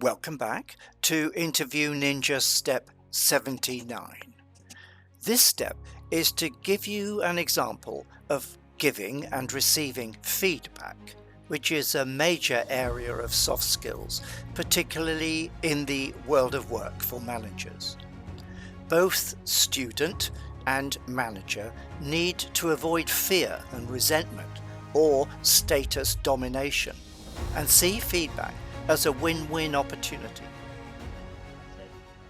Welcome back to Interview Ninja Step 79. This step is to give you an example of giving and receiving feedback, which is a major area of soft skills, particularly in the world of work for managers. Both student and manager need to avoid fear and resentment or status domination and see feedback as a win-win opportunity.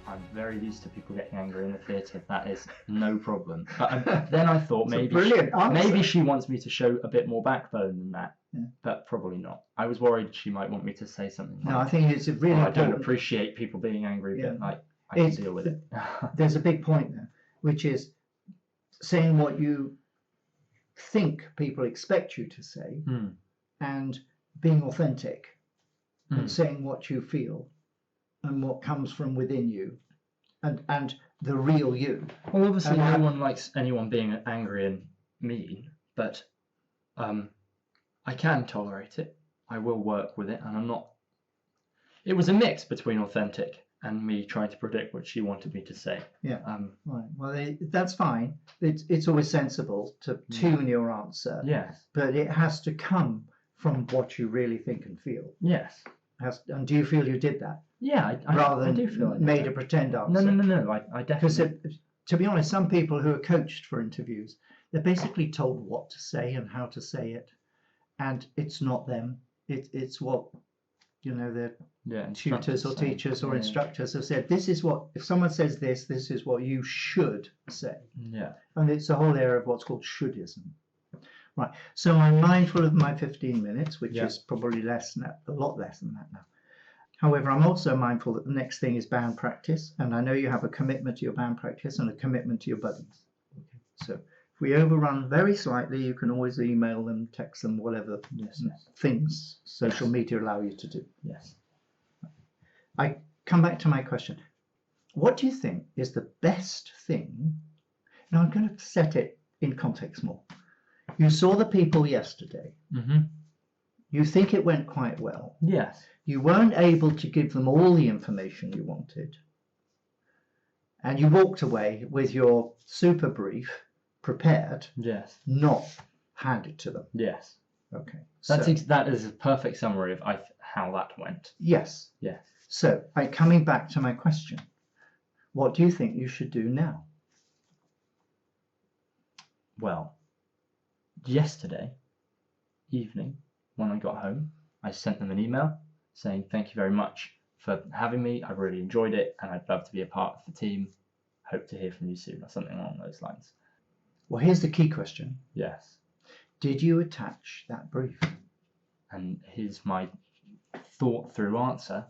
I'm very used to people getting angry in the theatre. That is no problem. But then I thought maybe she wants me to show a bit more backbone than that. Yeah. But probably not. I was worried she might want me to say something. No, I think it's really important. I don't appreciate people being angry, but I can deal with it. There's a big point there, which is saying what you think people expect you to say and being authentic. And saying what you feel and what comes from within you and the real you. Well, obviously no one likes anyone being angry and mean, but I can tolerate it. I will work with it, and I'm not... It was a mix between authentic and me trying to predict what she wanted me to say. Yeah, right. Well, that's fine. It's always sensible to tune your answer. Yes. But it has to come from what you really think and feel. Yes. And do you feel you did that? Yeah, rather than I do feel like made a pretend answer. No. I definitely. Because to be honest, some people who are coached for interviews, they're basically told what to say and how to say it, and it's not them. It's what their tutors or teachers or instructors have said. This is what, if someone says this is what you should say. Yeah. And it's a whole area of what's called shouldism. Right, so I'm mindful of my 15 minutes, which is probably less than that, a lot less than that now. However, I'm also mindful that the next thing is band practice, and I know you have a commitment to your band practice and a commitment to your buddies. Okay. So if we overrun very slightly, you can always email them, text them, whatever things social media allow you to do. Yes. I come back to my question. What do you think is the best thing? Now I'm going to set it in context more. You saw the people yesterday. Mm-hmm. You think it went quite well. Yes. You weren't able to give them all the information you wanted. And you walked away with your super brief prepared. Yes. Not handed to them. Yes. Okay. That is a perfect summary of how that went. Yes. Yes. So, coming back to my question, what do you think you should do now? Well, yesterday evening when I got home, I sent them an email saying thank you very much for having me. I really enjoyed it and I'd love to be a part of the team. Hope to hear from you soon, or something along those lines. Well, here's the key question. Yes. Did you attach that brief? And here's my thought through answer.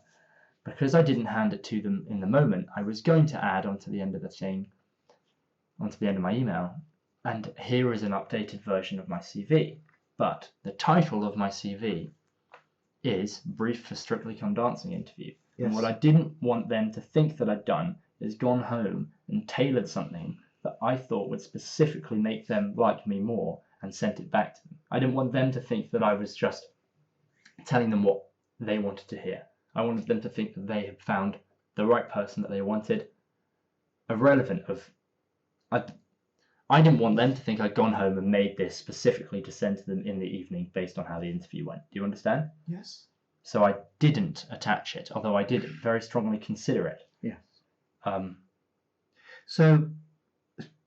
Because I didn't hand it to them in the moment, I was going to add onto the end of the thing, onto the end of my email, and here is an updated version of my CV. But the title of my CV is Brief for Strictly Come Dancing Interview. Yes. And what I didn't want them to think that I'd done is gone home and tailored something that I thought would specifically make them like me more and sent it back to them. I didn't want them to think that I was just telling them what they wanted to hear. I wanted them to think that they had found the right person that they wanted, I didn't want them to think I'd gone home and made this specifically to send to them in the evening based on how the interview went. Do you understand? Yes. So I didn't attach it, although I did very strongly consider it. Yes. So,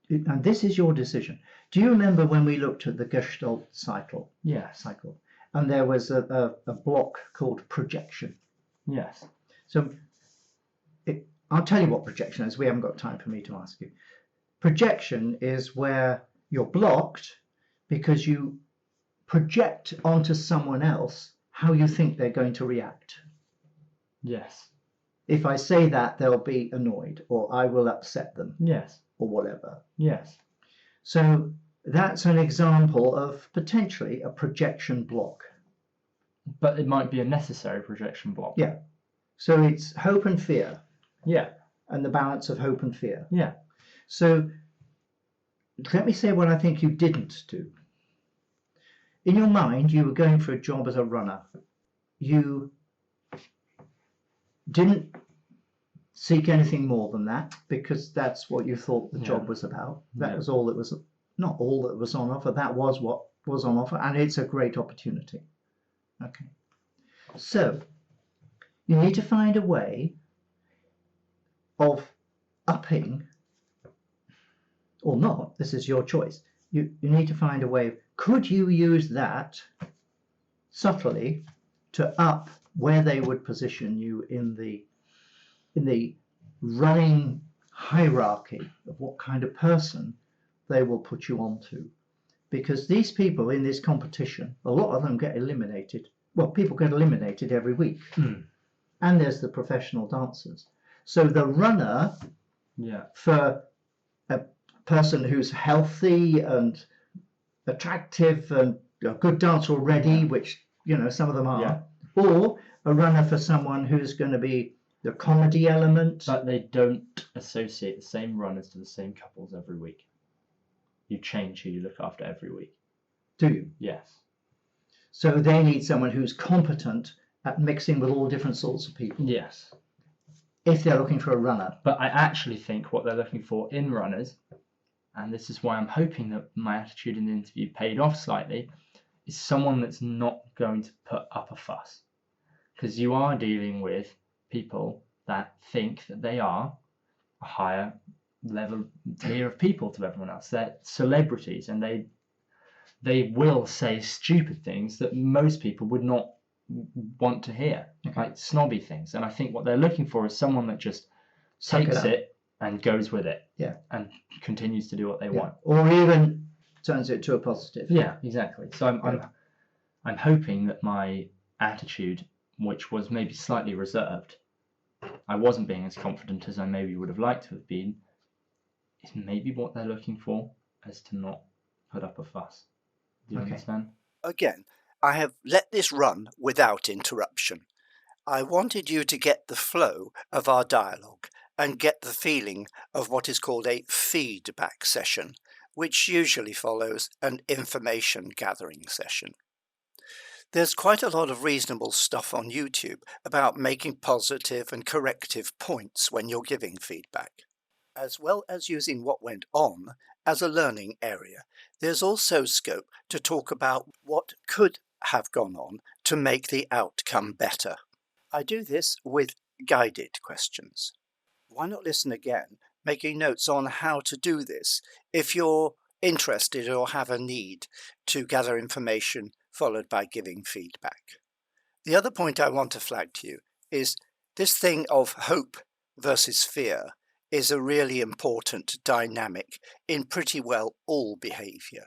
and this is your decision. Do you remember when we looked at the Gestalt Cycle? Yes. Cycle, and there was a block called projection. Yes. So I'll tell you what projection is. We haven't got time for me to ask you. Projection is where you're blocked because you project onto someone else how you think they're going to react. Yes. If I say that, they'll be annoyed, or I will upset them. Yes. Or whatever. Yes. So that's an example of potentially a projection block. But it might be a necessary projection block. Yeah. So it's hope and fear. Yeah. And the balance of hope and fear. Yeah. So let me say what I think you didn't do. In your mind, you were going for a job as a runner. You didn't seek anything more than that, because that's what you thought the job was about. That was all that was, not all that was on offer, that was what was on offer, and it's a great opportunity. Okay. So you need to find a way of upping, or not, this is your choice. You need to find a way of, could you use that subtly to up where they would position you in the running hierarchy of what kind of person they will put you onto. Because these people in this competition, a lot of them get eliminated. Well, people get eliminated every week. And there's the professional dancers. So the runner for a person who's healthy and attractive and a good dancer already, which, you know, some of them are, or a runner for someone who's going to be the comedy element. But they don't associate the same runners to the same couples every week. You change who you look after every week. Do you? Yes. So they need someone who's competent at mixing with all different sorts of people. Yes. If they're looking for a runner. But I actually think what they're looking for in runners, and this is why I'm hoping that my attitude in the interview paid off slightly, is someone that's not going to put up a fuss. Because you are dealing with people that think that they are a higher level tier of people to everyone else. They're celebrities, and they will say stupid things that most people would not want to hear, like snobby things. And I think what they're looking for is someone that just takes it and goes with it, and continues to do what they want, or even turns it to a positive. Yeah, exactly. So I'm hoping that my attitude, which was maybe slightly reserved, I wasn't being as confident as I maybe would have liked to have been, is maybe what they're looking for, as to not put up a fuss. Do you understand? Again, I have let this run without interruption. I wanted you to get the flow of our dialogue and get the feeling of what is called a feedback session, which usually follows an information gathering session. There's quite a lot of reasonable stuff on YouTube about making positive and corrective points when you're giving feedback. As well as using what went on as a learning area, there's also scope to talk about what could have gone on to make the outcome better. I do this with guided questions. Why not listen again, making notes on how to do this if you're interested or have a need to gather information followed by giving feedback. The other point I want to flag to you is this thing of hope versus fear is a really important dynamic in pretty well all behaviour.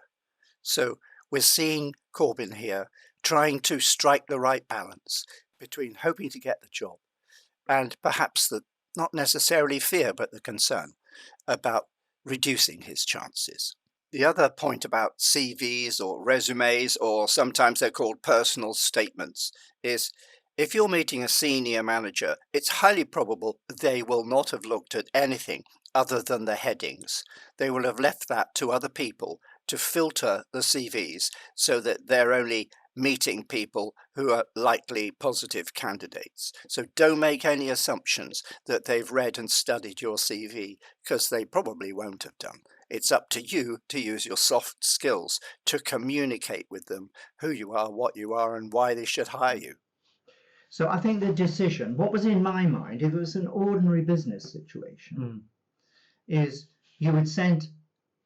So we're seeing Corben here trying to strike the right balance between hoping to get the job and perhaps the not necessarily fear but the concern about reducing his chances. The other point about CVs or resumes, or sometimes they're called personal statements, is if you're meeting a senior manager, it's highly probable they will not have looked at anything other than the headings. They will have left that to other people to filter the CVs so that they're only meeting people who are likely positive candidates. So don't make any assumptions that they've read and studied your CV, because they probably won't have done. It's up to you to use your soft skills to communicate with them who you are, what you are, and why they should hire you. So I think the decision, what was in my mind, if it was an ordinary business situation, is you would send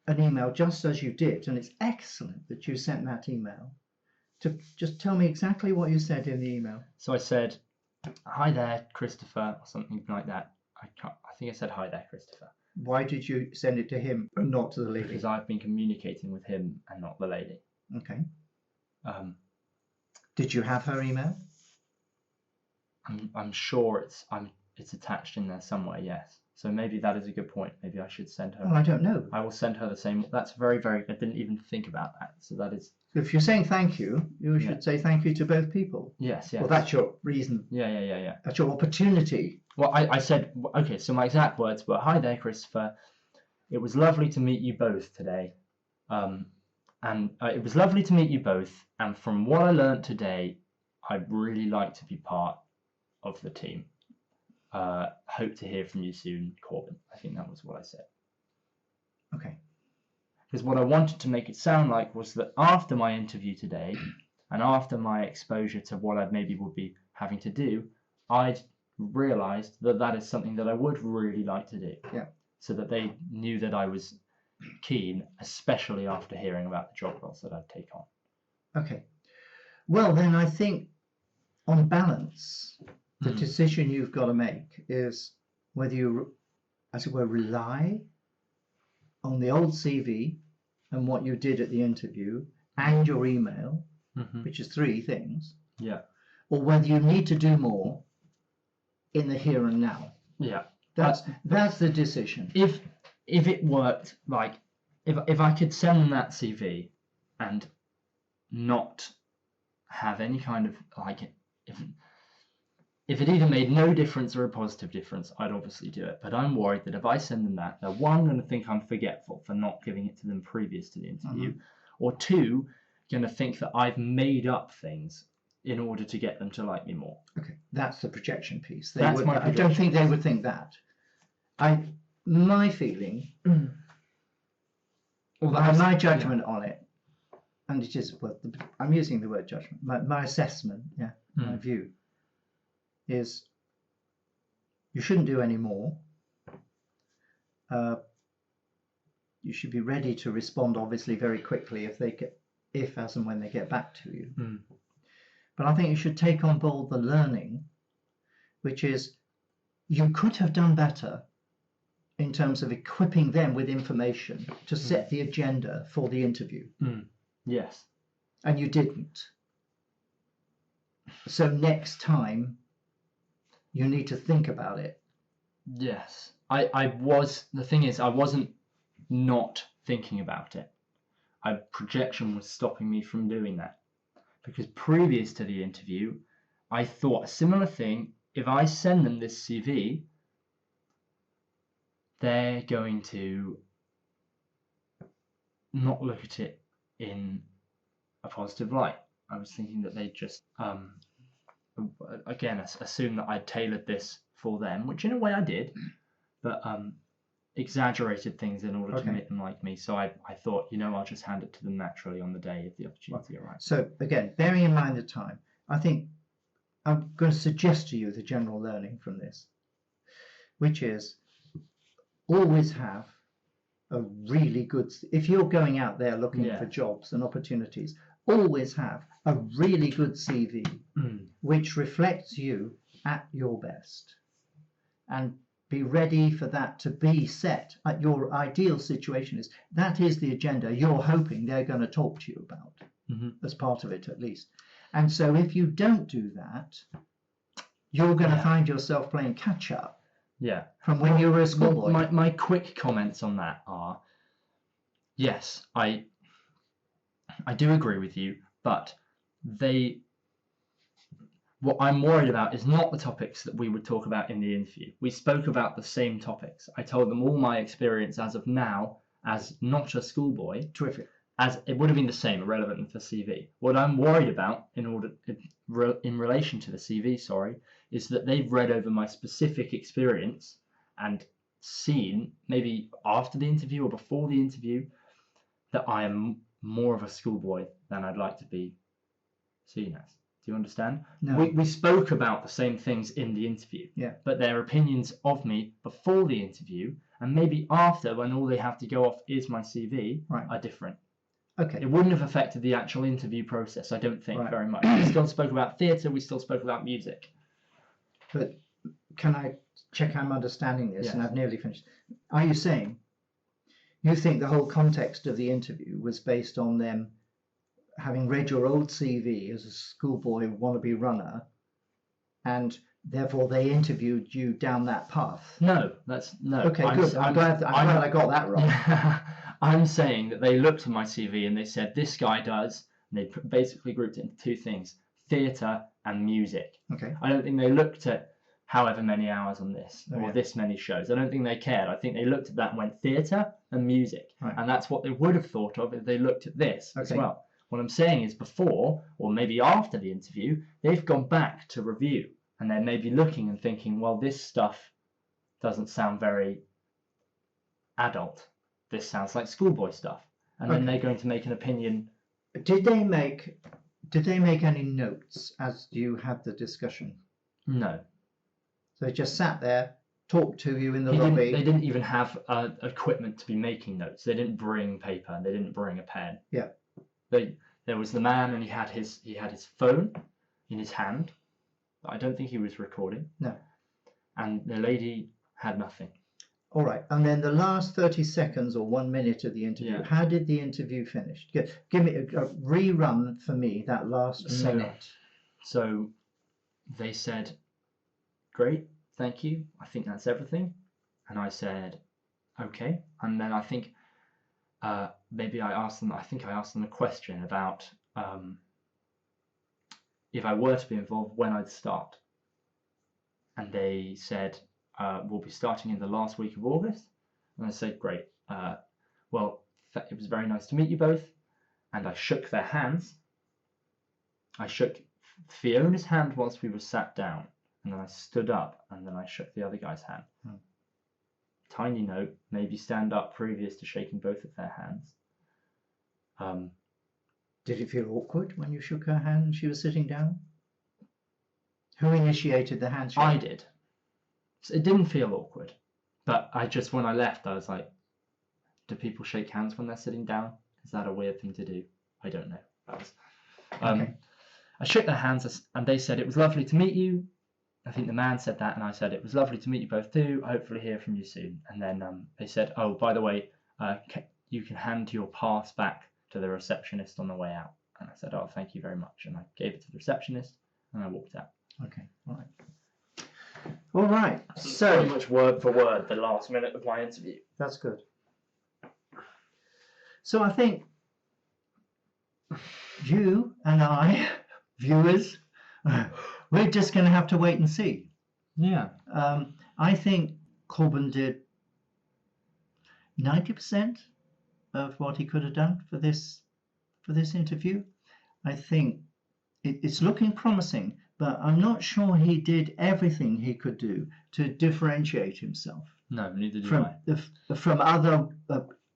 an email just as you did, and it's excellent that you sent that email, to just tell me exactly what you said in the email. So I said, "Hi there, Christopher," or something like that. I think I said, "Hi there, Christopher." Why did you send it to him and not to the lady? Because I've been communicating with him and not the lady. Okay. Did you have her email? I'm sure it's attached in there somewhere. Yes. So maybe that is a good point. Maybe I should send her. Well, I don't know. I will send her the same. That's very, very. I didn't even think about that. So that is. If you're saying thank you, you should say thank you to both people. Yes. Yes. Well, that's your reason. Yeah. That's your opportunity. Well, I said, okay, so my exact words were, "Hi there, Christopher. It was lovely to meet you both today. It was lovely to meet you both. And from what I learned today, I'd really like to be part of the team." hope to hear from you soon, Corben. I think that was what I said. Okay. Because what I wanted to make it sound like was that after my interview today, and after my exposure to what I maybe would be having to do, I'd realised that that is something that I would really like to do. Yeah. So that they knew that I was keen, especially after hearing about the job roles that I'd take on. Okay. Well, then I think on balance, the decision you've got to make is whether you, as it were, rely on the old CV and what you did at the interview and your email, which is 3 things. Yeah. Or whether you need to do more in the here and now. Yeah. That's the decision. If it worked, like if I could send them that CV and not have any kind of like if it either made no difference or a positive difference, I'd obviously do it. But I'm worried that if I send them that, they're 1, going to think I'm forgetful for not giving it to them previous to the interview, or 2, going to think that I've made up things in order to get them to like me more. Okay, that's the projection piece. I don't think they would think that. My feeling, my judgment on it, and it is, well, I'm using the word judgment, my assessment, my view, is you shouldn't do any more. You should be ready to respond, obviously, very quickly if as and when they get back to you. But I think you should take on board the learning, which is you could have done better in terms of equipping them with information to set the agenda for the interview. Yes. And you didn't. So next time, you need to think about it. Yes. The thing is, I wasn't not thinking about it. Projection was stopping me from doing that. Because previous to the interview, I thought a similar thing. If I send them this CV, they're going to not look at it in a positive light. I was thinking that they just, again, assume that I tailored this for them, which in a way I did, but exaggerated things in order to make them like me. So I thought, I'll just hand it to them naturally on the day if the opportunity arises. So again, bearing in mind the time, I think I'm going to suggest to you the general learning from this, which is always have a really good, if you're going out there looking for jobs and opportunities, always have a really good CV which reflects you at your best, and be ready for that to be set at your ideal situation. That is the agenda you're hoping they're going to talk to you about, as part of it at least. And so if you don't do that, you're going to find yourself playing catch up from when you were a schoolboy. My quick comments on that are, yes, I do agree with you, but what I'm worried about is not the topics that we would talk about in the interview. We spoke about the same topics. I told them all my experience as of now as not a schoolboy. Terrific. As it would have been the same, irrelevant for CV. What I'm worried about in relation to the CV, is that they've read over my specific experience and seen, maybe after the interview or before the interview, that I am more of a schoolboy than I'd like to be seen as. Do you understand? No. We spoke about the same things in the interview, but their opinions of me before the interview and maybe after, when all they have to go off is my CV, are different. Okay. It wouldn't have affected the actual interview process, I don't think, very much. We still spoke about theatre, we still spoke about music. But can I check I'm understanding this? Yes. And I've nearly finished. Are you saying you think the whole context of the interview was based on them having read your old CV as a schoolboy wannabe runner, and therefore they interviewed you down that path? No. Okay, good. I'm glad I got that wrong. I'm saying that they looked at my CV and they said, this guy does, and they basically grouped it into 2 things, theatre and music. Okay. I don't think they looked at however many hours on this or this many shows. I don't think they cared. I think they looked at that and went theatre and music. And that's what they would have thought of if they looked at this as well. What I'm saying is before, or maybe after the interview, they've gone back to review and they're maybe looking and thinking, well, this stuff doesn't sound very adult. This sounds like schoolboy stuff. And then they're going to make an opinion. Did they make any notes as you had the discussion? No. So they just sat there, talked to you in the lobby. They didn't even have equipment to be making notes. They didn't bring paper. They didn't bring a pen. Yeah. There was the man, and he had his phone in his hand. I don't think he was recording. No. And the lady had nothing. All right. And then the last 30 seconds or 1 minute of the interview, how did the interview finish? Give me a rerun for me, that last minute. So they said, great, thank you. I think that's everything. And I said, okay. And then I think maybe I asked them a question about if I were to be involved, when I'd start. And they said, we'll be starting in the last week of August. And I said, great. Well, it was very nice to meet you both. And I shook their hands. I shook Fiona's hand whilst we were sat down. And then I stood up, and then I shook the other guy's hand. Tiny note, maybe stand up previous to shaking both of their hands. Did it feel awkward when you shook her hand and she was sitting down? Who initiated the handshake? I did. So it didn't feel awkward, but when I left, I was like, do people shake hands when they're sitting down? Is that a weird thing to do? I don't know. I shook their hands, and they said, it was lovely to meet you. I think the man said that, and I said, it was lovely to meet you both too. Hopefully hear from you soon. And then they said, oh, by the way, you can hand your pass back to the receptionist on the way out. And I said, oh, thank you very much. And I gave it to the receptionist, and I walked out. Okay, all right. All right, so pretty much word for word the last minute of my interview. That's good. So I think you and I, viewers, we're just going to have to wait and see. Yeah. I think Corben did 90% of what he could have done for this interview. I think it's looking promising, but I'm not sure he did everything he could do to differentiate himself. No, neither did from other.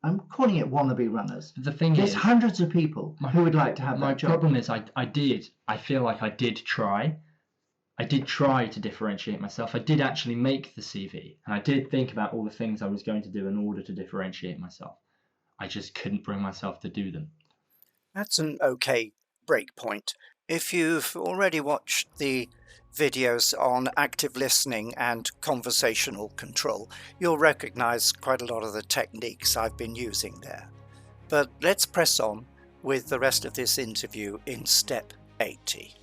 I'm calling it wannabe runners. The thing There's hundreds of people who would like to have that job. My problem is I feel like I did try. I did try to differentiate myself. I did actually make the CV, and I did think about all the things I was going to do in order to differentiate myself. I just couldn't bring myself to do them. That's an okay break point. If you've already watched the videos on active listening and conversational control, you'll recognize quite a lot of the techniques I've been using there. But let's press on with the rest of this interview in step 80.